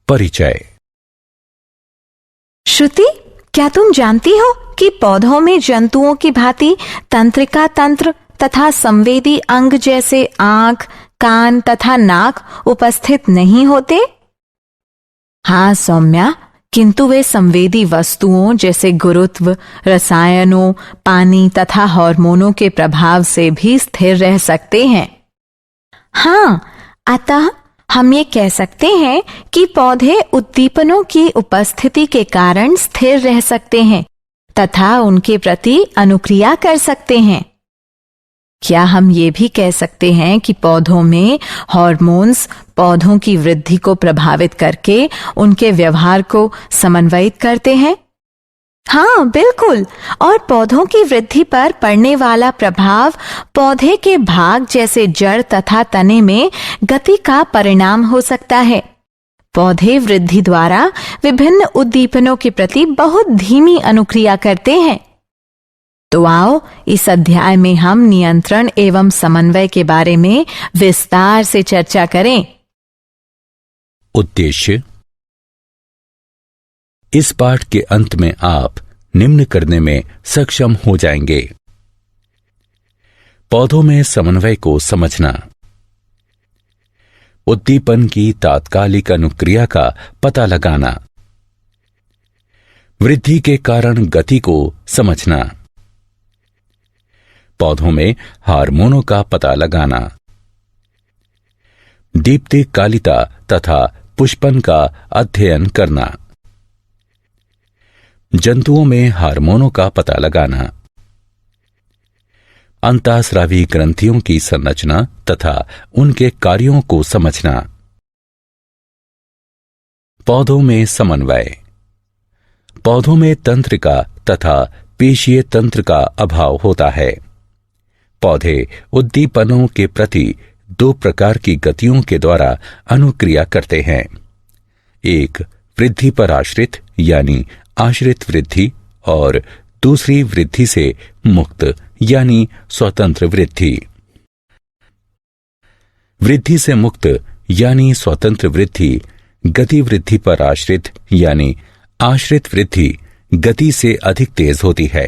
परिचय। श्रुति, क्या तुम जानती हो कि पौधों में जंतुओं की भांति तंत्रिका तंत्र तथा संवेदी अंग जैसे आंख, कान तथा नाक उपस्थित नहीं होते? हाँ सौम्या, किंतु वे संवेदी वस्तुओं जैसे गुरुत्व, रसायनों, पानी तथा हार्मोनों के प्रभाव से भी स्थिर रह सकते हैं। हाँ, अतः हम ये कह सकते हैं कि पौधे उद्दीपनों की उपस्थिति के कारण स्थिर रह सकते हैं तथा उनके प्रति अनुक्रिया कर सकते हैं। क्या हम ये भी कह सकते हैं कि पौधों में हार्मोन्स पौधों की वृद्धि को प्रभावित करके उनके व्यवहार को समन्वयित करते हैं? हाँ बिल्कुल, और पौधों की वृद्धि पर पड़ने वाला प्रभाव पौधे के भाग जैसे जड़ तथा तने में गति का परिणाम हो सकता है। पौधे वृद्धि द्वारा विभिन्न उद्दीपनों के प्रति बहुत धीमी अनुक्रिया करते हैं। तो आओ इस अध्याय में हम नियंत्रण एवं समन्वय के बारे में विस्तार से चर्चा करें। उद्देश्य। इस पाठ के अंत में आप निम्न करने में सक्षम हो जाएंगे: पौधों में समन्वय को समझना, उद्दीपन की तात्कालिक अनुक्रिया का पता लगाना, वृद्धि के कारण गति को समझना, पौधों में हार्मोनों का पता लगाना, दीप्तिकालिता तथा पुष्पन का अध्ययन करना, जंतुओं में हार्मोनों का पता लगाना, अंतःस्रावी ग्रंथियों की संरचना तथा उनके कार्यों को समझना। पौधों में समन्वय। पौधों में तंत्रिका तथा पेशीय तंत्र का अभाव होता है। पौधे उद्दीपनों के प्रति दो प्रकार की गतियों के द्वारा अनुक्रिया करते हैं: एक वृद्धि पर आश्रित यानी आश्रित वृद्धि और दूसरी वृद्धि से मुक्त यानी स्वतंत्र वृद्धि। वृद्धि से मुक्त यानी स्वतंत्र वृद्धि गति वृद्धि पर आश्रित यानी आश्रित वृद्धि गति से अधिक तेज होती है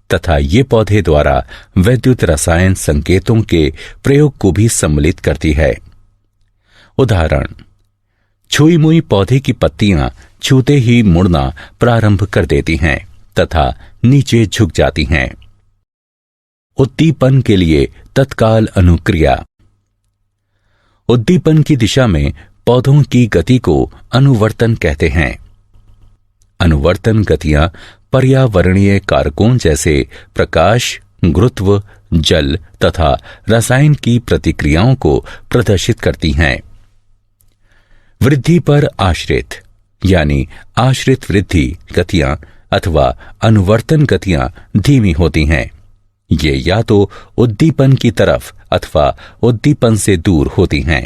तथा ये पौधे द्वारा वैद्युत रसायन संकेतों के प्रयोग को भी सम्मिलित करती है। उदाहरण: छुई मुई पौधे की पत्तियां छूते ही मुड़ना प्रारंभ कर देती हैं तथा नीचे झुक जाती हैं। उद्दीपन के लिए तत्काल अनुक्रिया। उद्दीपन की दिशा में पौधों की गति को अनुवर्तन कहते हैं। अनुवर्तन गतियां पर्यावरणीय कारकों जैसे प्रकाश, गुरुत्व, जल तथा रसायन की प्रतिक्रियाओं को प्रदर्शित करती हैं। वृद्धि पर आश्रित यानी आश्रित वृद्धि गतियां अथवा अनुवर्तन गतियां धीमी होती हैं। ये या तो उद्दीपन की तरफ अथवा उद्दीपन से दूर होती हैं।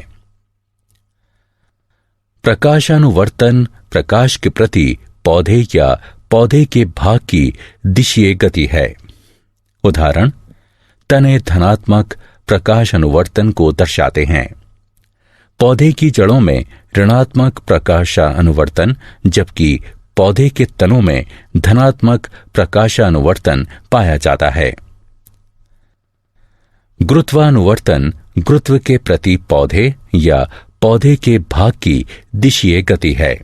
प्रकाशानुवर्तन प्रकाश के प्रति पौधे या पौधे के भाग की दिशीय गति है। उदाहरण: तने धनात्मक प्रकाश अनुवर्तन को दर्शाते हैं। पौधे की जड़ों में ऋणात्मक प्रकाशानुवर्तन जबकि पौधे के तनों में धनात्मक प्रकाशानुवर्तन पाया जाता है। गुरुत्वानुवर्तन गुरुत्व के प्रति पौधे या पौधे के भाग की दिशीय गति है।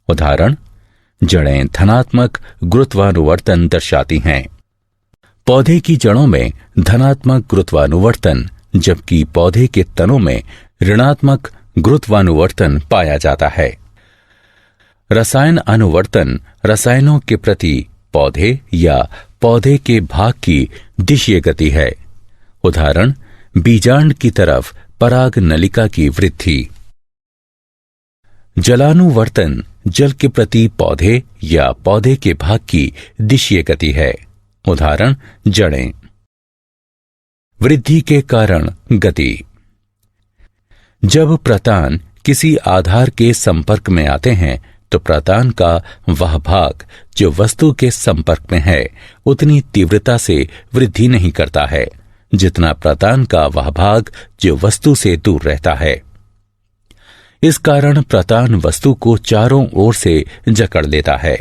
उदाहरण: जड़ें धनात्मक गुरुत्वानुवर्तन दर्शाती हैं। पौधे की जड़ों में धनात्मक गुरुत्वानुवर्तन जबकि पौधे के तनों में ऋणात्मक गुरुत्वानुवर्तन पाया जाता है। रसायन अनुवर्तन रसायनों के प्रति पौधे या पौधे के भाग की दिशीय गति है। उदाहरण: बीजांड की तरफ पराग नलिका की वृद्धि। जलानुवर्तन जल के प्रति पौधे या पौधे के भाग की दिशीय गति है। उदाहरण: जड़ें। वृद्धि के कारण गति। जब प्रतान किसी आधार के संपर्क में आते हैं तो प्रतान का वह भाग जो वस्तु के संपर्क में है उतनी तीव्रता से वृद्धि नहीं करता है जितना प्रतान का वह भाग जो वस्तु से दूर रहता है। इस कारण प्रतान वस्तु को चारों ओर से जकड़ लेता है।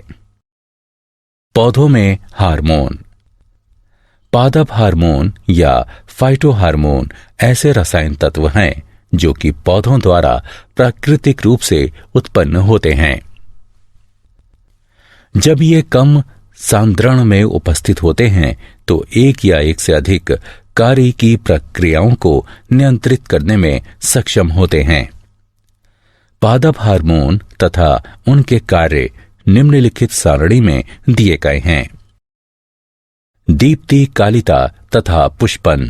पौधों में हार्मोन। पादप हार्मोन या फाइटोहार्मोन ऐसे रसायन तत्व हैं जो कि पौधों द्वारा प्राकृतिक रूप से उत्पन्न होते हैं। जब ये कम सांद्रण में उपस्थित होते हैं तो एक या एक से अधिक कार्य की प्रक्रियाओं को नियंत्रित करने में सक्षम होते हैं। पादप हार्मोन तथा उनके कार्य निम्नलिखित सारणी में दिए गए हैं। दीप्ति कालिता तथा पुष्पन।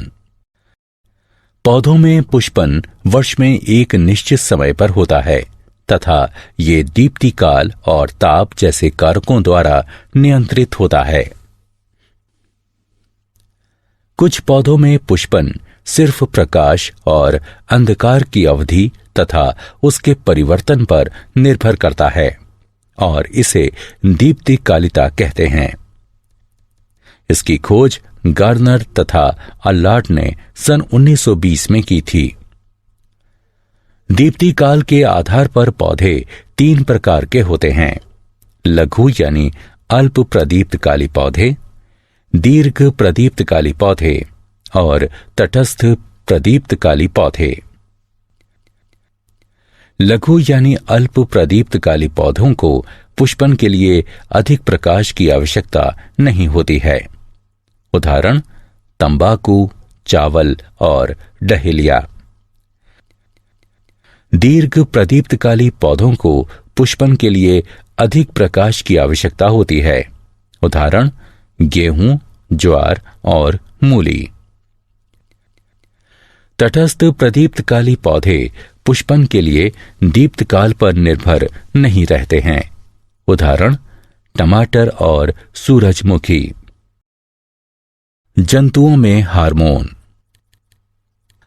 पौधों में पुष्पन वर्ष में एक निश्चित समय पर होता है तथा ये दीप्ति काल और ताप जैसे कारकों द्वारा नियंत्रित होता है। कुछ पौधों में पुष्पन सिर्फ प्रकाश और अंधकार की अवधि तथा उसके परिवर्तन पर निर्भर करता है और इसे दीप्ति कालिता कहते हैं। इसकी खोज गार्नर तथा अल्लार्ट ने सन 1920 में की थी। दीप्ति काल के आधार पर पौधे 3 प्रकार के होते हैं: लघु यानी अल्प प्रदीप्तकाली पौधे, दीर्घ प्रदीप्तकाली पौधे और तटस्थ प्रदीप्तकाली पौधे। लघु यानी अल्प प्रदीप्तकाली पौधों को पुष्पन के लिए अधिक प्रकाश की आवश्यकता नहीं होती है। उदाहरण तंबाकू, चावल और डहेलिया। दीर्घ प्रदीप्तकाली पौधों को पुष्पन के लिए अधिक प्रकाश की आवश्यकता होती है। उदाहरण गेहूं, ज्वार और मूली। तटस्थ प्रदीप्तकाली पौधे पुष्पन के लिए दीप्तकाल पर निर्भर नहीं रहते हैं। उदाहरण टमाटर और सूरजमुखी। जंतुओं में हार्मोन।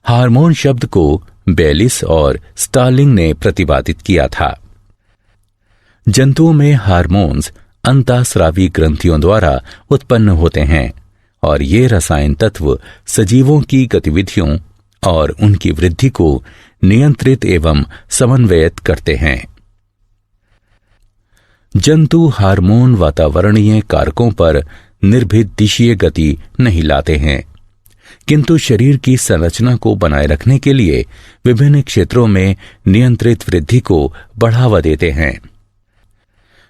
हार्मोन शब्द को बेलिस और स्टार्लिंग ने प्रतिपादित किया था। जंतुओं में हार्मोन्स अंतःस्रावी ग्रंथियों द्वारा उत्पन्न होते हैं और ये रसायन तत्व सजीवों की गतिविधियों और उनकी वृद्धि को नियंत्रित एवं समन्वयित करते हैं। जंतु हार्मोन वातावरणीय कारकों पर निर्भीत दिशीय गति नहीं लाते हैं, किंतु शरीर की संरचना को बनाए रखने के लिए विभिन्न क्षेत्रों में नियंत्रित वृद्धि को बढ़ावा देते हैं।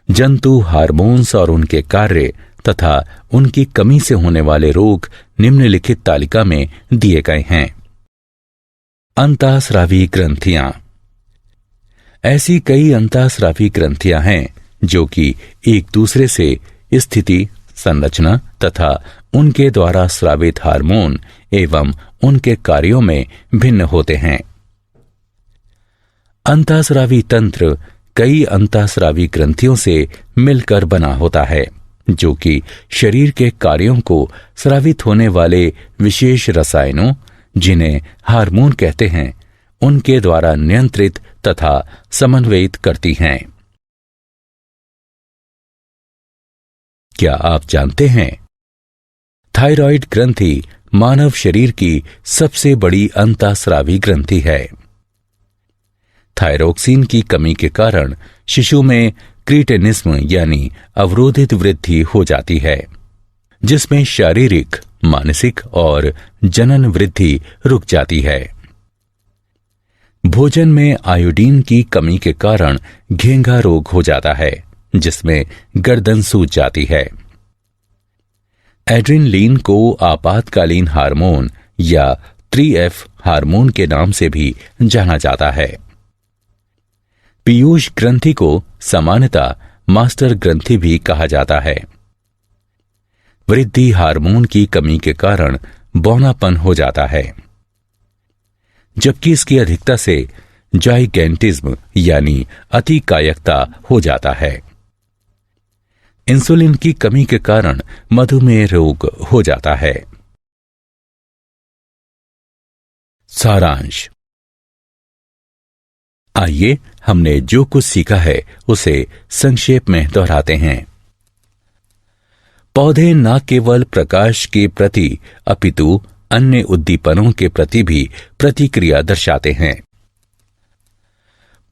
जंतु हार्मोन्स और उनके कार्य तथा उनकी कमी से होने वाले रोग निम्नलिखित तालिका में दिए गए हैं। अंतःस्रावी ग्रंथियां। ऐसी कई अंतःस्रावी ग्रंथियां हैं जो कि एक दूसरे से स्थिति, संरचना तथा उनके द्वारा स्रावित हार्मोन एवं उनके कार्यों में भिन्न होते हैं। अंतःस्रावी तंत्र कई अंतःस्रावी ग्रंथियों से मिलकर बना होता है जो कि शरीर के कार्यों को स्रावित होने वाले विशेष रसायनों, जिन्हें हार्मोन कहते हैं, उनके द्वारा नियंत्रित तथा समन्वयित करती हैं। क्या आप जानते हैं थायराइड ग्रंथि मानव शरीर की सबसे बड़ी अंतःस्रावी ग्रंथि है। थायरोक्सिन की कमी के कारण शिशु में क्रीटेनिज्म यानी अवरोधित वृद्धि हो जाती है, जिसमें शारीरिक, मानसिक और जनन वृद्धि रुक जाती है। भोजन में आयोडीन की कमी के कारण घेंघा रोग हो जाता है, जिसमें गर्दन सूज जाती है। एड्रेनलिन को आपातकालीन हार्मोन या 3F हार्मोन के नाम से भी जाना जाता है। पीयूष ग्रंथि को सामान्यतः मास्टर ग्रंथि भी कहा जाता है। वृद्धि हार्मोन की कमी के कारण बौनापन हो जाता है, जबकि इसकी अधिकता से जाइगेंटिज्म यानी अतिकायकता हो जाता है। इंसुलिन की कमी के कारण मधुमेह रोग हो जाता है। सारांश। आइए हमने जो कुछ सीखा है उसे संक्षेप में दोहराते हैं। पौधे न केवल प्रकाश के प्रति अपितु अन्य उद्दीपनों के प्रति भी प्रतिक्रिया दर्शाते हैं।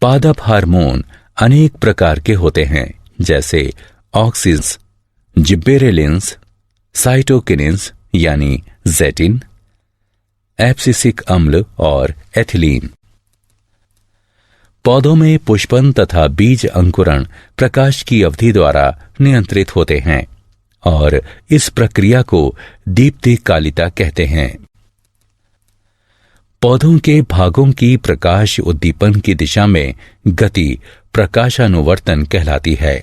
पादप हार्मोन अनेक प्रकार के होते हैं, जैसे ऑक्सिन्स, जिब्बेरेलिन्स, साइटोकिनिन्स यानी जेटिन, एब्सिसिक अम्ल और एथिलीन। पौधों में पुष्पन तथा बीज अंकुरण प्रकाश की अवधि द्वारा नियंत्रित होते हैं और इस प्रक्रिया को दीप्तिकालिता कहते हैं। पौधों के भागों की प्रकाश उद्दीपन की दिशा में गति प्रकाशानुवर्तन कहलाती है।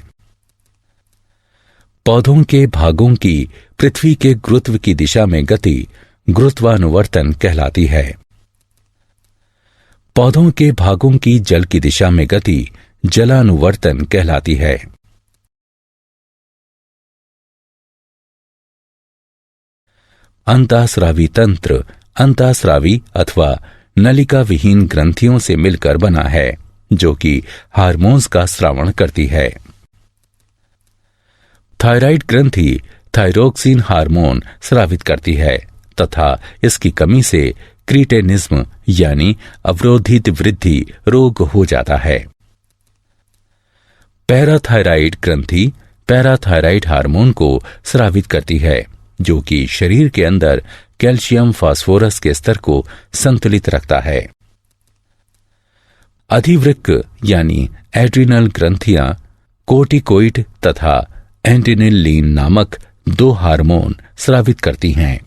पौधों के भागों की पृथ्वी के गुरुत्व की दिशा में गति गुरुत्वानुवर्तन कहलाती है। पौधों के भागों की जल की दिशा में गति जलानुवर्तन कहलाती है। अंतःस्रावी तंत्र अंतःस्रावी अथवा नलिका विहीन ग्रंथियों से मिलकर बना है, जो कि हार्मोन्स का स्रावण करती है। थायराइड ग्रंथि थायरोक्सिन हार्मोन स्रावित करती है तथा इसकी कमी से क्रीटेनिज्म यानी अवरोधित वृद्धि रोग हो जाता है। पैराथायराइड ग्रंथि पैराथायराइड हार्मोन को स्रावित करती है, जो कि शरीर के अंदर कैल्शियम फास्फोरस के स्तर को संतुलित रखता है। अधिवृक्क यानी एड्रिनल ग्रंथियां कोर्टिकोइड तथा एंटिनिलीन नामक 2 हार्मोन स्रावित करती हैं।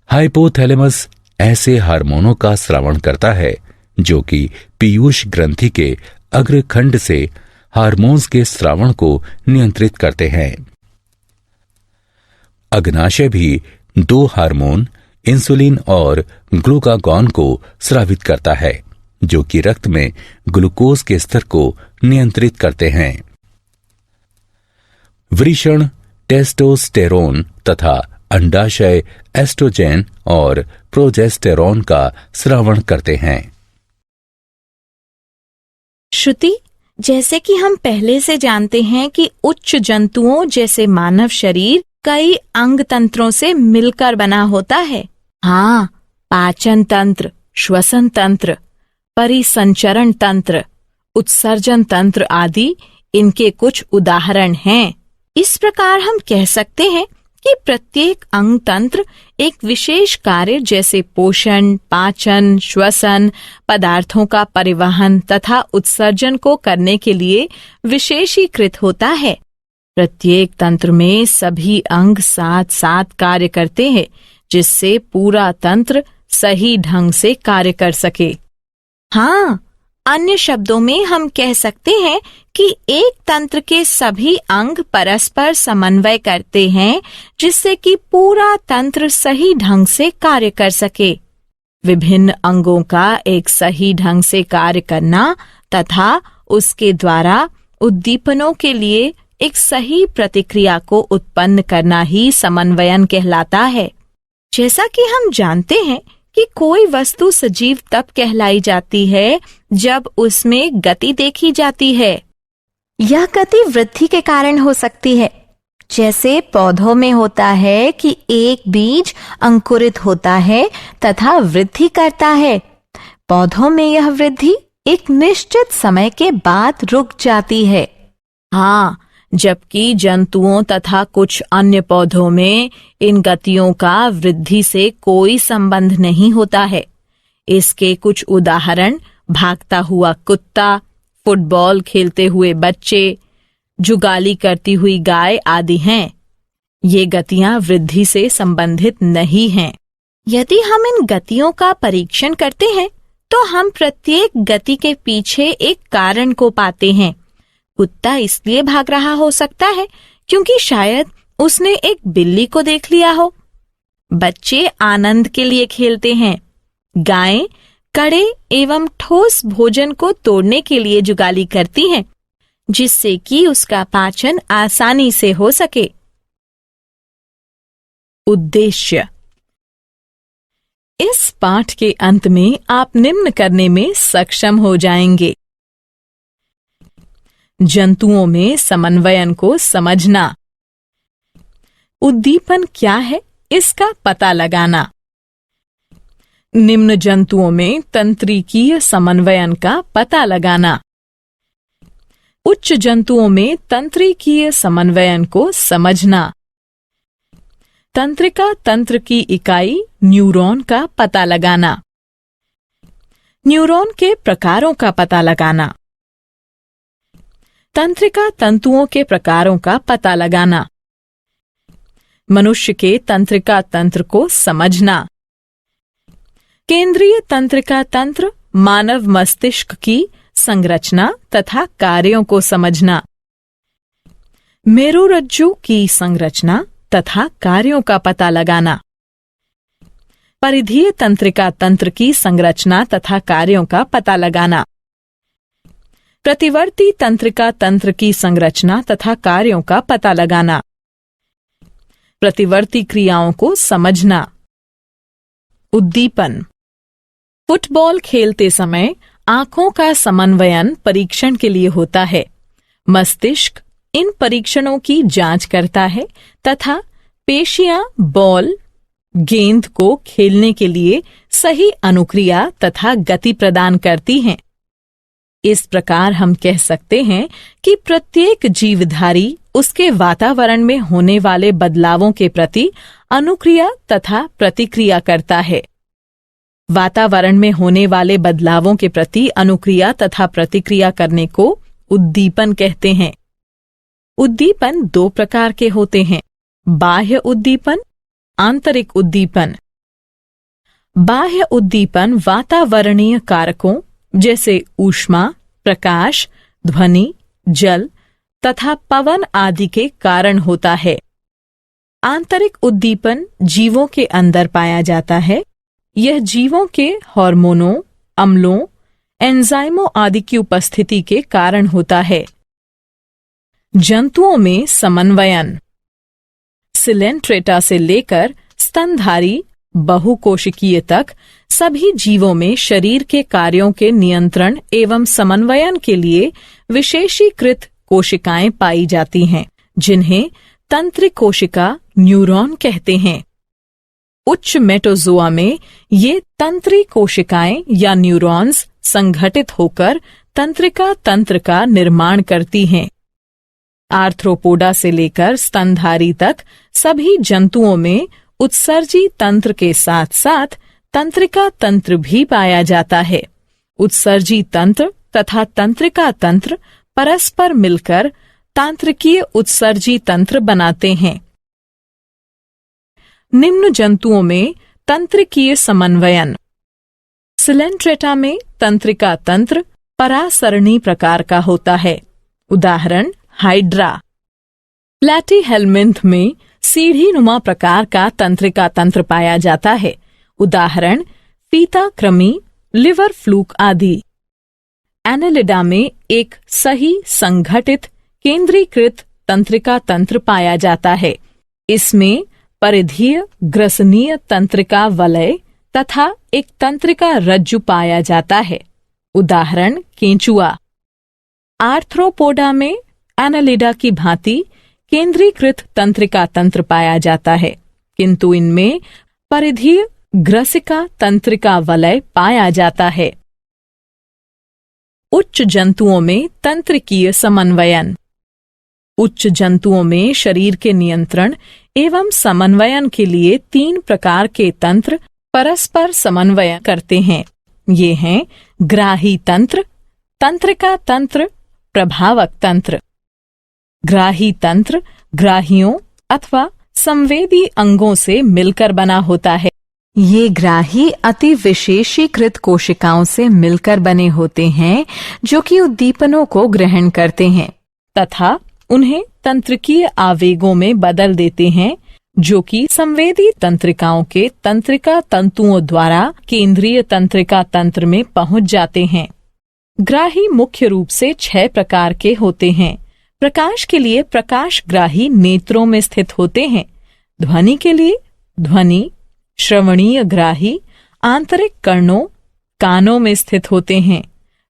हाइपोथैलेमस ऐसे हार्मोनों का स्रावण करता है जो कि पीयूष ग्रंथि के अग्रखंड से हार्मोन्स के स्रावण को नियंत्रित करते हैं। अग्नाशय भी 2 हार्मोन इंसुलिन और ग्लूकागॉन को स्रावित करता है, जो कि रक्त में ग्लूकोज के स्तर को नियंत्रित करते हैं। वृषण टेस्टोस्टेरोन तथा अंडाशय एस्ट्रोजेन और प्रोजेस्टेरोन का स्रावण करते हैं। श्रुति, जैसे कि हम पहले से जानते हैं कि उच्च जंतुओं जैसे मानव शरीर कई अंग तंत्रों से मिलकर बना होता है। हाँ, पाचन तंत्र, श्वसन तंत्र, परिसंचरण तंत्र, उत्सर्जन तंत्र आदि इनके कुछ उदाहरण हैं। इस प्रकार हम कह सकते हैं कि प्रत्येक अंग तंत्र एक विशेष कार्य जैसे पोषण, पाचन, श्वसन, पदार्थों का परिवहन तथा उत्सर्जन को करने के लिए विशेषीकृत होता है। प्रत्येक तंत्र में सभी अंग साथ साथ कार्य करते हैं, जिससे पूरा तंत्र सही ढंग से कार्य कर सके। हाँ, अन्य शब्दों में हम कह सकते हैं कि एक तंत्र के सभी अंग परस्पर समन्वय करते हैं, जिससे कि पूरा तंत्र सही ढंग से कार्य कर सके। विभिन्न अंगों का एक सही ढंग से कार्य करना तथा उसके द्वारा उद्दीपनों के लिए एक सही प्रतिक्रिया को उत्पन्न करना ही समन्वयन कहलाता है। जैसा कि हम जानते हैं कि कोई वस्तु सजीव तब कहलाई जाती है जब उसमें गति देखी जाती है। यह गति वृद्धि के कारण हो सकती है, जैसे पौधों में होता है कि एक बीज अंकुरित होता है तथा वृद्धि करता है। पौधों में यह वृद्धि एक निश्चित समय के बाद रुक जाती है। हाँ, जबकि जंतुओं तथा कुछ अन्य पौधों में इन गतियों का वृद्धि से कोई संबंध नहीं होता है। इसके कुछ उदाहरण भागता हुआ कुत्ता, फुटबॉल खेलते हुए बच्चे, जुगाली करती हुई गाय आदि हैं। ये गतियां वृद्धि से संबंधित नहीं हैं। यदि हम इन गतियों का परीक्षण करते हैं तो हम प्रत्येक गति के पीछे एक कारण को पाते हैं। कुत्ता इसलिए भाग रहा हो सकता है क्योंकि शायद उसने एक बिल्ली को देख लिया हो। बच्चे आनंद के लिए खेलते हैं। गायें कड़े एवं ठोस भोजन को तोड़ने के लिए जुगाली करती हैं, जिससे कि उसका पाचन आसानी से हो सके। उद्देश्य। इस पाठ के अंत में आप निम्न करने में सक्षम हो जाएंगे। जंतुओं में समन्वयन को समझना। उद्दीपन क्या है इसका पता लगाना। निम्न जंतुओं में तंत्रिकीय समन्वयन का पता लगाना। उच्च जंतुओं में तंत्रिकीय समन्वयन को समझना। तंत्रिका तंत्र की इकाई न्यूरॉन का पता लगाना। न्यूरॉन के प्रकारों का पता लगाना। तंत्रिका तंतुओं के प्रकारों का पता लगाना। मनुष्य के तंत्रिका तंत्र को समझना। केंद्रीय तंत्रिका तंत्र मानव मस्तिष्क की संरचना तथा कार्यों को समझना। मेरुरज्जु की संरचना तथा कार्यों का पता लगाना। परिधीय तंत्रिका तंत्र की संरचना तथा कार्यों का पता लगाना। प्रतिवर्ती तंत्रिका तंत्र की संरचना तथा कार्यों का पता लगाना। प्रतिवर्ती क्रियाओं को समझना। उद्दीपन। फुटबॉल खेलते समय आंखों का समन्वयन परीक्षण के लिए होता है। मस्तिष्क इन परीक्षणों की जांच करता है तथा पेशियां बॉल गेंद को खेलने के लिए सही अनुक्रिया तथा गति प्रदान करती हैं। इस प्रकार हम कह सकते हैं कि प्रत्येक जीवधारी उसके वातावरण में होने वाले बदलावों के प्रति अनुक्रिया तथा प्रतिक्रिया करता है। वातावरण में होने वाले बदलावों के प्रति अनुक्रिया तथा प्रतिक्रिया करने को उद्दीपन कहते हैं। उद्दीपन दो प्रकार के होते हैं, बाह्य उद्दीपन, आंतरिक उद्दीपन। बाह्य उद्दीपन वातावरणीय कारकों जैसे ऊष्मा, प्रकाश, ध्वनि, जल तथा पवन आदि के कारण होता है। आंतरिक उद्दीपन जीवों के अंदर पाया जाता है। यह जीवों के हार्मोनों, अम्लों, एंजाइमों आदि की उपस्थिति के कारण होता है। जंतुओं में समन्वयन। सिलेंट्रेटा से लेकर स्तनधारी बहुकोशिकीय तक सभी जीवों में शरीर के कार्यों के नियंत्रण एवं समन्वयन के लिए विशेषीकृत कोशिकाएं पाई जाती हैं, जिन्हें तंत्रिक कोशिका न्यूरॉन कहते हैं। उच्च मेटोजोआ में ये तंत्री कोशिकाएं या न्यूरॉन्स संगठित होकर तंत्रिका तंत्र का निर्माण करती हैं। आर्थ्रोपोडा से लेकर स्तनधारी तक सभी जंतुओं में उत्सर्जी तंत्र के साथ साथ तंत्रिका तंत्र भी पाया जाता है। उत्सर्जी तंत्र तथा तंत्रिका तंत्र परस्पर मिलकर तांत्रिकीय उत्सर्जी तंत्र बनाते हैं। निम्न जंतुओं में तंत्रिकीय समन्वयन। सिलेंट्रेटा में तंत्रिका तंत्र परासरणी प्रकार का होता है। उदाहरण हाइड्रा। प्लैटीहेल्मिंथ में सीढ़ीनुमा प्रकार का तंत्रिका तंत्र पाया जाता है। उदाहरण फीता कृमि, लिवर फ्लूक आदि। एनेलिडा में एक सही संगठित केंद्रीकृत तंत्रिका तंत्र पाया जाता है। इसमें परिधीय ग्रसनीय तंत्रिका वलय तथा एक तंत्रिका रज्जु पाया जाता है। उदाहरण केंचुआ। आर्थ्रोपोडा में एनालिडा की भांति केंद्रीकृत तंत्रिका तंत्र पाया जाता है, किंतु इनमें परिधीय ग्रसिका तंत्रिका वलय पाया जाता है। उच्च जंतुओं में तंत्रिकीय समन्वयन। उच्च जंतुओं में शरीर के नियंत्रण एवं समन्वयन के लिए 3 प्रकार के तंत्र परस्पर समन्वय करते हैं। ये हैं ग्राही तंत्र, तंत्रिका तंत्र, प्रभावक तंत्र। ग्राही तंत्र ग्राहियों अथवा संवेदी अंगों से मिलकर बना होता है। ये ग्राही अति विशेषीकृत कोशिकाओं से मिलकर बने होते हैं जो कि उद्दीपनों को ग्रहण करते हैं तथा उन्हें तंत्रिकीय आवेगों में बदल देते हैं, जो कि संवेदी तंत्रिकाओं के तंत्रिका तंतुओं द्वारा केंद्रीय तंत्रिका तंत्र में पहुंच जाते हैं। ग्राही मुख्य रूप से 6 प्रकार के होते हैं। प्रकाश के लिए प्रकाश ग्राही नेत्रों में स्थित होते हैं। ध्वनि के लिए ध्वनि श्रवणीय ग्राही आंतरिक कर्णों कानों में स्थित होते हैं।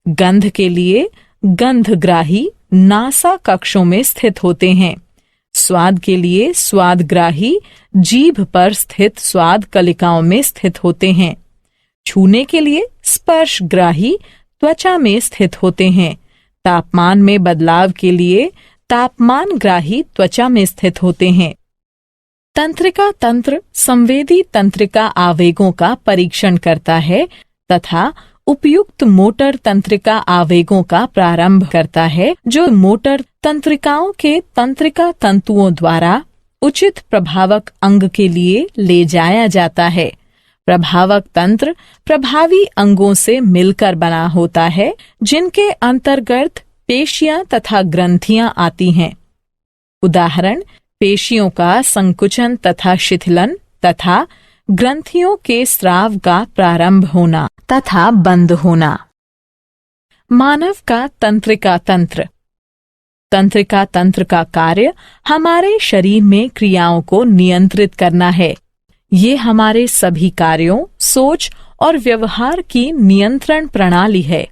गंध के लिए गंधग्राही नासा कक्षों में स्थित होते हैं। स्वाद के लिए स्वादग्राही जीभ पर स्थित स्वाद कलिकाओं में स्थित होते हैं। छूने के लिए स्पर्शग्राही त्वचा में स्थित होते हैं। तापमान में बदलाव के लिए तापमानग्राही त्वचा में स्थित होते हैं। तंत्रिका तंत्र संवेदी तंत्रिका आवेगों का परीक्षण करता है तथा उपयुक्त मोटर तंत्रिका आवेगों का प्रारंभ करता है, जो मोटर तंत्रिकाओं के तंत्रिका तंतुओं द्वारा उचित प्रभावक अंग के लिए ले जाया जाता है। प्रभावक तंत्र प्रभावी अंगों से मिलकर बना होता है, जिनके अंतर्गत पेशियां तथा ग्रंथियां आती हैं। उदाहरण, पेशियों का संकुचन तथा शिथिलन तथा ग्रंथियों के स्राव का प्रारंभ होना तथा बंद होना। मानव का तंत्रिका तंत्र। तंत्रिका तंत्र का कार्य हमारे शरीर में क्रियाओं को नियंत्रित करना है। ये हमारे सभी कार्यों, सोच और व्यवहार की नियंत्रण प्रणाली है।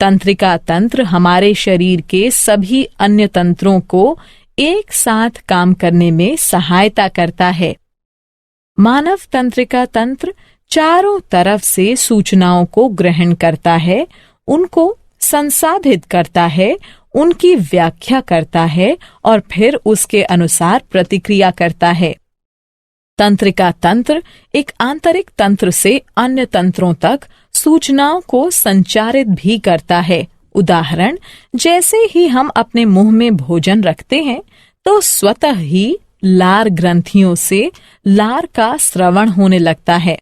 तंत्रिका तंत्र हमारे शरीर के सभी अन्य तंत्रों को एक साथ काम करने में सहायता करता है। मानव तंत्रिका तंत्र चारों तरफ से सूचनाओं को ग्रहण करता है, उनको संसाधित करता है, उनकी व्याख्या करता है और फिर उसके अनुसार प्रतिक्रिया करता है। तंत्रिका तंत्र एक आंतरिक तंत्र से अन्य तंत्रों तक सूचनाओं को संचारित भी करता है। उदाहरण, जैसे ही हम अपने मुंह में भोजन रखते हैं तो स्वतः ही लार ग्रंथियों से लार का स्रवण होने लगता है।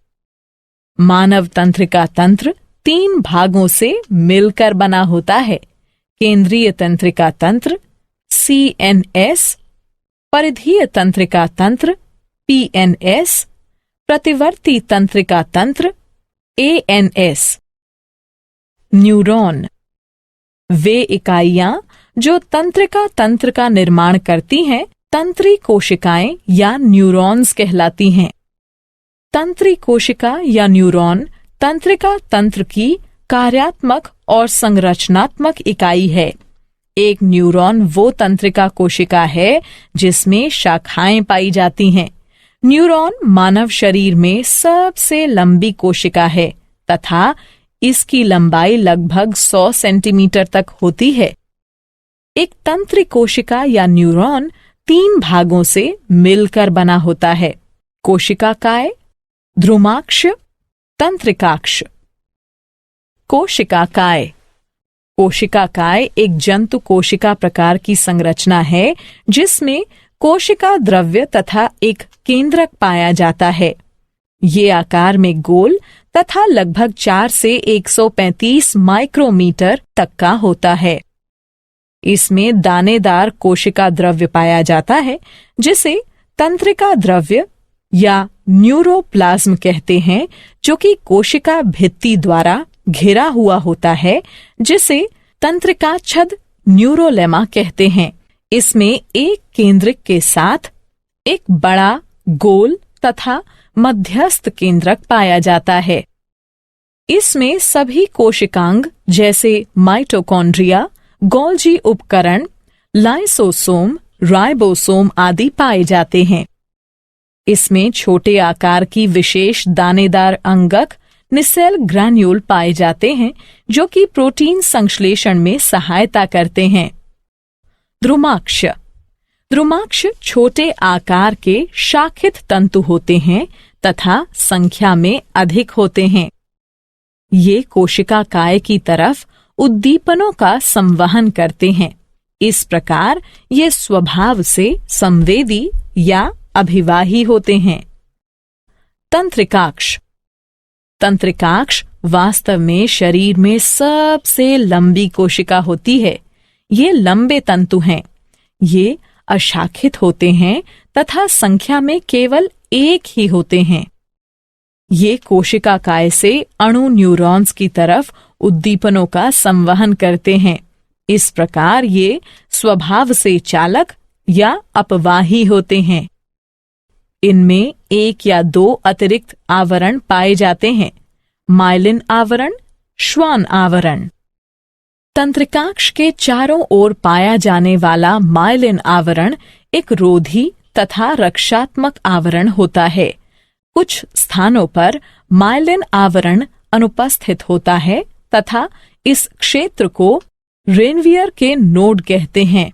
मानव तंत्रिका तंत्र 3 भागों से मिलकर बना होता है। केंद्रीय तंत्रिका तंत्र CNS, परिधीय तंत्रिका तंत्र PNS, प्रतिवर्ती तंत्रिका तंत्र ANS। न्यूरॉन वे इकाइयां जो तंत्रिका तंत्र का निर्माण करती हैं, तंत्री कोशिकाएं या न्यूरॉन्स कहलाती हैं। तंत्री कोशिका या न्यूरॉन तंत्रिका तंत्र की कार्यात्मक और संरचनात्मक इकाई है। एक न्यूरॉन वो तंत्रिका कोशिका है जिसमें शाखाएं पाई जाती हैं। न्यूरॉन मानव शरीर में सबसे लंबी कोशिका है तथा इसकी लंबाई लगभग 100 सेंटीमीटर तक होती है। एक तंत्री कोशिका या न्यूरॉन 3 भागों से मिलकर बना होता है। कोशिकाकाय, ध्रुमाक्ष, तंत्रिकाक्ष। कोशिकाकाय। कोशिकाकाय एक जंतु कोशिका प्रकार की संरचना है जिसमें कोशिका द्रव्य तथा एक केंद्रक पाया जाता है। ये आकार में गोल तथा लगभग 4 से 135 माइक्रोमीटर तक का होता है। इसमें दानेदार कोशिका द्रव्य पाया जाता है जिसे तंत्रिका द्रव्य या न्यूरोप्लाज्म कहते हैं, जो कि कोशिका भित्ति द्वारा घिरा हुआ होता है, जिसे तंत्रिका छद न्यूरोलेमा कहते हैं। इसमें एक केंद्रक के साथ एक बड़ा गोल तथा मध्यस्थ केंद्रक पाया जाता है। इसमें सभी कोशिकांग जैसे माइटोकॉन्ड्रिया, गोल्जी उपकरण, लाइसोसोम, राइबोसोम आदि पाए जाते हैं। इसमें छोटे आकार की विशेष दानेदार अंगक निसेल ग्रैन्यूल पाए जाते हैं, जो कि प्रोटीन संश्लेषण में सहायता करते हैं। ध्रुमाक्ष। ध्रुमाक्ष छोटे आकार के शाखित तंतु होते हैं तथा संख्या में अधिक होते हैं। ये कोशिका काय की तरफ उद्दीपनों का संवहन करते हैं। इस प्रकार ये स्वभाव से संवेदी या अभिवाही होते हैं। तंत्रिकाक्ष। तंत्रिकाक्ष वास्तव में शरीर में सबसे लंबी कोशिका होती है। ये लंबे तंतु हैं। ये अशाखित होते हैं तथा संख्या में केवल एक ही होते हैं। ये कोशिका काय से अणु न्यूरॉन्स की तरफ उद्दीपनों का संवहन करते हैं। इस प्रकार ये स्वभाव से चालक या अपवाही होते हैं। इनमें 1 या 2 अतिरिक्त आवरण पाए जाते हैं। माइलिन आवरण, श्वान आवरण। तंत्रिकाक्ष के चारों ओर पाया जाने वाला माइलिन आवरण एक रोधी तथा रक्षात्मक आवरण होता है। कुछ स्थानों पर माइलिन आवरण अनुपस्थित होता है तथा इस क्षेत्र को रेनवियर के नोड कहते हैं।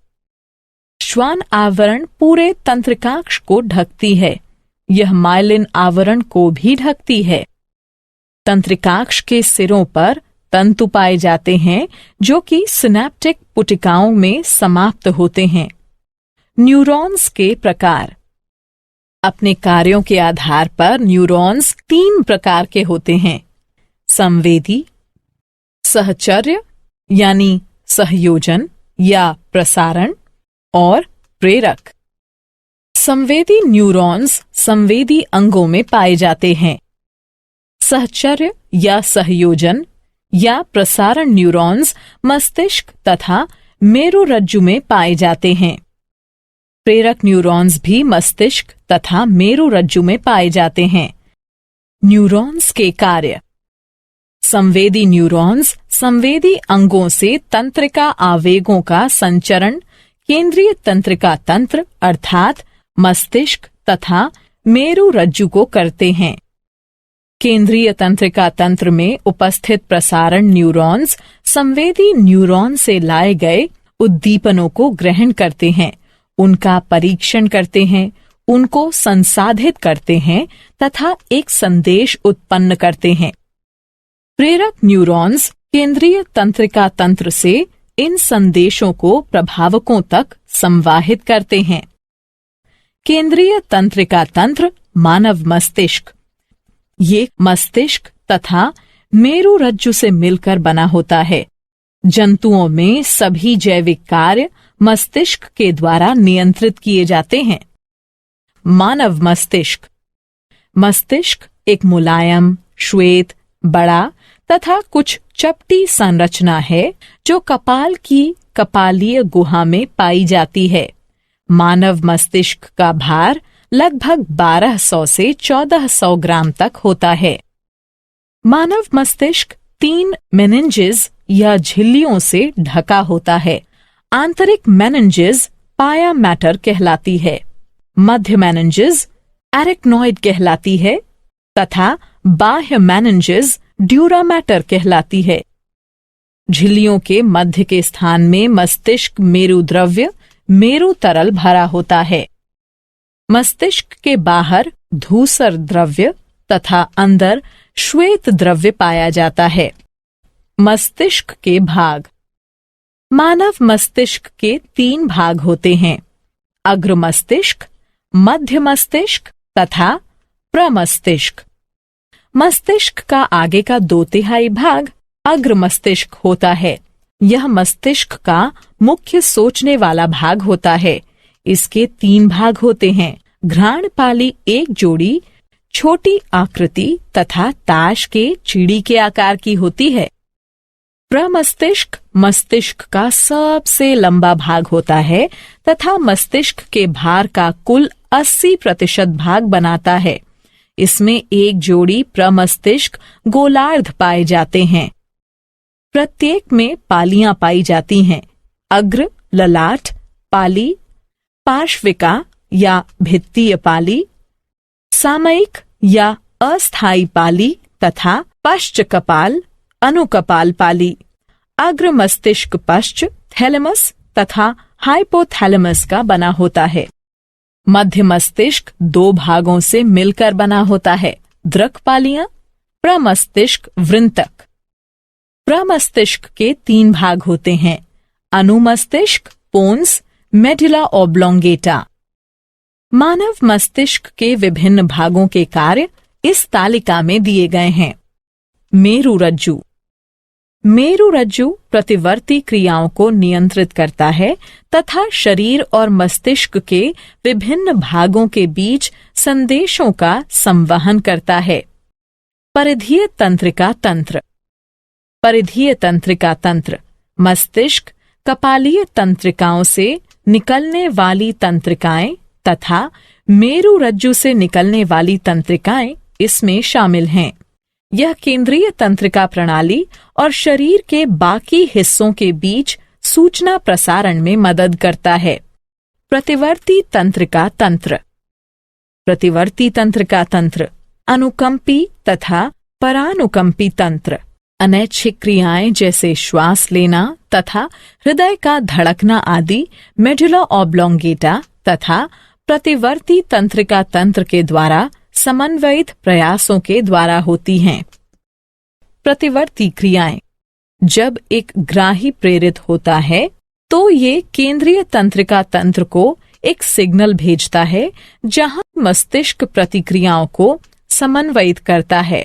श्वान आवरण पूरे तंत्रिकाक्ष को ढकती है। यह माइलिन आवरण को भी ढकती है। तंत्रिकाक्ष के सिरों पर तंतु पाए जाते हैं जो कि सिनेप्टिक पुटिकाओं में समाप्त होते हैं। न्यूरॉन्स के प्रकार। अपने कार्यों के आधार पर न्यूरॉन्स 3 प्रकार के होते हैं: संवेदी, सहचर्य यानी सहयोजन या प्रसारण, और प्रेरक। संवेदी न्यूरॉन्स संवेदी अंगों में पाए जाते हैं। सहचर्य या सहयोजन या प्रसारण न्यूरॉन्स मस्तिष्क तथा मेरुरज्जु में पाए जाते हैं। प्रेरक न्यूरॉन्स भी मस्तिष्क तथा मेरुरज्जु में पाए जाते हैं। न्यूरॉन्स के कार्य। संवेदी न्यूरॉन्स संवेदी अंगों से तंत्रिका आवेगों का संचरण केंद्रीय तंत्रिका तंत्र अर्थात मस्तिष्क तथा मेरुरज्जु को करते हैं। केंद्रीय तंत्रिका तंत्र में उपस्थित प्रसारण न्यूरॉन्स संवेदी न्यूरॉन से लाए गए उद्दीपनों को ग्रहण करते हैं, उनका परीक्षण करते हैं, उनको संसाधित करते हैं तथा एक संदेश उत्पन्न करते हैं। प्रेरक न्यूरॉन्स केंद्रीय तंत्रिका तंत्र से इन संदेशों को प्रभावकों तक संवाहित करते हैं। केंद्रीय तंत्रिका तंत्र मानव मस्तिष्क। ये मस्तिष्क तथा मेरुरज्जु से मिलकर बना होता है। जंतुओं में सभी जैविक कार्य मस्तिष्क के द्वारा नियंत्रित किए जाते हैं। मानव मस्तिष्क। मस्तिष्क एक मुलायम, श्वेत, बड़ा तथा कुछ चपटी संरचना है जो कपाल की कपालीय गुहा में पाई जाती है। मानव मस्तिष्क का भार लगभग 1200 से 1400 ग्राम तक होता है। मानव मस्तिष्क 3 मेनिन्जेस या झिल्लियों से ढका होता है। आंतरिक मेनिन्जेस पाया मैटर कहलाती है, मध्य मेनिन्जेस एरिक्नॉइड कहलाती है तथा बाह्य मेनिन्जेस ड्यूरा मैटर कहलाती है। झिल्लियों के मध्य के स्थान में मस्तिष्क मेरु द्रव्य मेरु तरल भरा होता है। मस्तिष्क के बाहर धूसर द्रव्य तथा अंदर श्वेत द्रव्य पाया जाता है। मस्तिष्क के भाग। मानव मस्तिष्क के 3 भाग होते हैं: अग्र मस्तिष्क, मध्य मस्तिष्क तथा प्रमस्तिष्क। मस्तिष्क का आगे का 2/3 भाग अग्र मस्तिष्क होता है। यह मस्तिष्क का मुख्य सोचने वाला भाग होता है। इसके 3 भाग होते हैं: घ्राणपाली एक जोड़ी छोटी आकृति तथा ताश के चिड़ी के आकार की होती है। प्रमस्तिष्क मस्तिष्क का सबसे लंबा भाग होता है तथा मस्तिष्क के भार का कुल 80% भाग बनाता है। इसमें एक जोड़ी प्रमस्तिष्क गोलार्ध पाए जाते हैं। प्रत्येक में पालियां पाई जाती हैं: अग्र, ललाट, पाली, पार्श्विका या भित्तीय पाली, सामयिक या अस्थायी पाली तथा पश्च कपाल, अनुकपाल पाली। अग्र मस्तिष्क पश्च, थैलेमस तथा हाइपोथैलेमस का बना होता है। मध्य मस्तिष्क 2 भागों से मिलकर बना होता है: दृक् पालियां, प्रमस्तिष्क, वृंतक। प्रमस्तिष्क के 3 भाग होते हैं: अनुमस्तिष्क, पोन्स, मेडुला ऑब्लोंगेटा। मानव मस्तिष्क के विभिन्न भागों के कार्य इस तालिका में दिए गए हैं। मेरुरज्जु। मेरुरज्जु प्रतिवर्ती क्रियाओं को नियंत्रित करता है तथा शरीर और मस्तिष्क के विभिन्न भागों के बीच संदेशों का संवहन करता है। परिधीय तंत्रिका तंत्र। परिधीय तंत्रिका तंत्र मस्तिष्क, कपालीय तंत्रिकाओं से निकलने वाली तंत्रिकाएं तथा मेरुरज्जु से निकलने वाली तंत्रिकाएं इसमें शामिल हैं। यह केंद्रीय तंत्रिका प्रणाली और शरीर के बाकी हिस्सों के बीच सूचना प्रसारण में मदद करता है। प्रतिवर्ती तंत्रिका तंत्र। प्रतिवर्ती तंत्रिका तंत्र अनुकंपी तथा परानुकंपी तंत्र अनैच्छिक क्रियाएं जैसे श्वास लेना तथा हृदय का धड़कना आदि मेडुला ऑब्लोंगेटा तथा प्रतिवर्ती तंत्रिका तंत्र के द्वारा समन्वयित प्रयासों के द्वारा होती हैं। प्रतिवर्ती क्रियाएं। जब एक ग्राही प्रेरित होता है तो ये केंद्रीय तंत्रिका तंत्र को एक सिग्नल भेजता है जहां मस्तिष्क प्रतिक्रियाओं को समन्वयित करता है।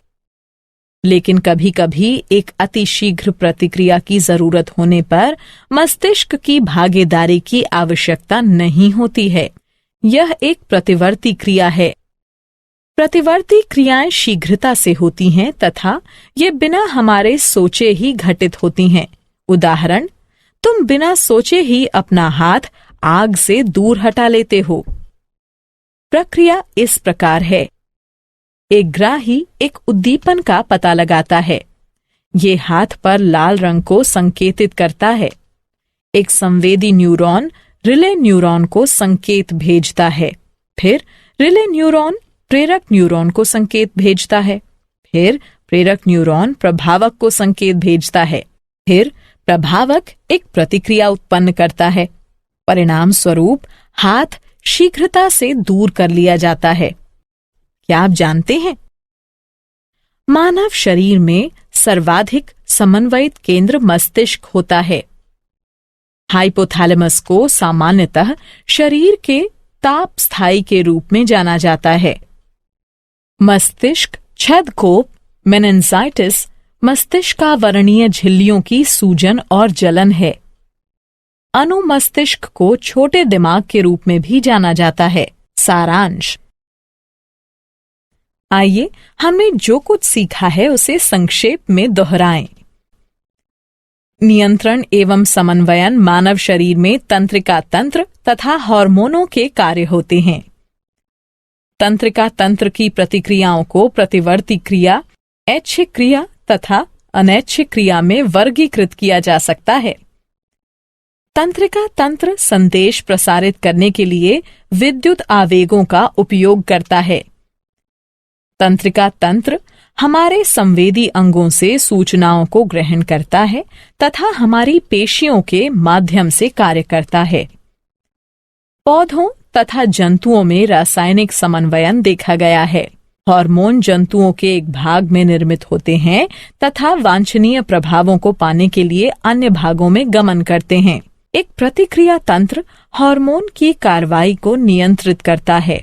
लेकिन कभी कभी एक अतिशीघ्र प्रतिक्रिया की जरूरत होने पर मस्तिष्क की भागीदारी की आवश्यकता नहीं होती है। यह एक प्रतिवर्ती क्रिया है। प्रतिवर्ती क्रियाएं शीघ्रता से होती हैं तथा ये बिना हमारे सोचे ही घटित होती हैं। उदाहरण, तुम बिना सोचे ही अपना हाथ आग से दूर हटा लेते हो। प्रक्रिया इस प्रकार है। एक ग्राही एक उद्दीपन का पता लगाता है। ये हाथ पर लाल रंग को संकेतित करता है। एक संवेदी न्यूरॉन रिले न्यूरॉन को संकेत भेजता है। फिर रिले न्यूरॉन प्रेरक न्यूरॉन को संकेत भेजता है। फिर प्रेरक न्यूरॉन प्रभावक को संकेत भेजता है। फिर प्रभावक एक प्रतिक्रिया उत्पन्न करता है। परिणाम स्वरूप हाथ शीघ्रता से दूर कर लिया जाता है। क्या आप जानते हैं? मानव शरीर में सर्वाधिक समन्वयित केंद्र मस्तिष्क होता है। हाइपोथैलेमस को सामान्यतः शरीर के ताप स्थायी के रूप में जाना जाता है। मस्तिष्क छदकोप मेनिन्जाइटिस मस्तिष्कावरणीय झिल्लियों की सूजन और जलन है। अनुमस्तिष्क को छोटे दिमाग के रूप में भी जाना जाता है। सारांश। आइए हमने जो कुछ सीखा है उसे संक्षेप में दोहराएं। नियंत्रण एवं समन्वयन मानव शरीर में तंत्रिका तंत्र तथा हार्मोनों के कार्य होते हैं। तंत्रिका तंत्र की प्रतिक्रियाओं को प्रतिवर्ती क्रिया, ऐच्छिक क्रिया तथा अनैच्छिक क्रिया में वर्गीकृत किया जा सकता है। तंत्रिका तंत्र संदेश प्रसारित करने के लिए विद्युत आवेगों का उपयोग करता है। तंत्रिका तंत्र हमारे संवेदी अंगों से सूचनाओं को ग्रहण करता है तथा हमारी पेशियों के माध्यम से कार्य करता है। पौधों तथा जंतुओं में रासायनिक समन्वयन देखा गया है। हार्मोन जंतुओं के एक भाग में निर्मित होते हैं तथा वांछनीय प्रभावों को पाने के लिए अन्य भागों में गमन करते हैं। एक प्रतिक्रिया तंत्र हार्मोन की कार्रवाई को नियंत्रित करता है।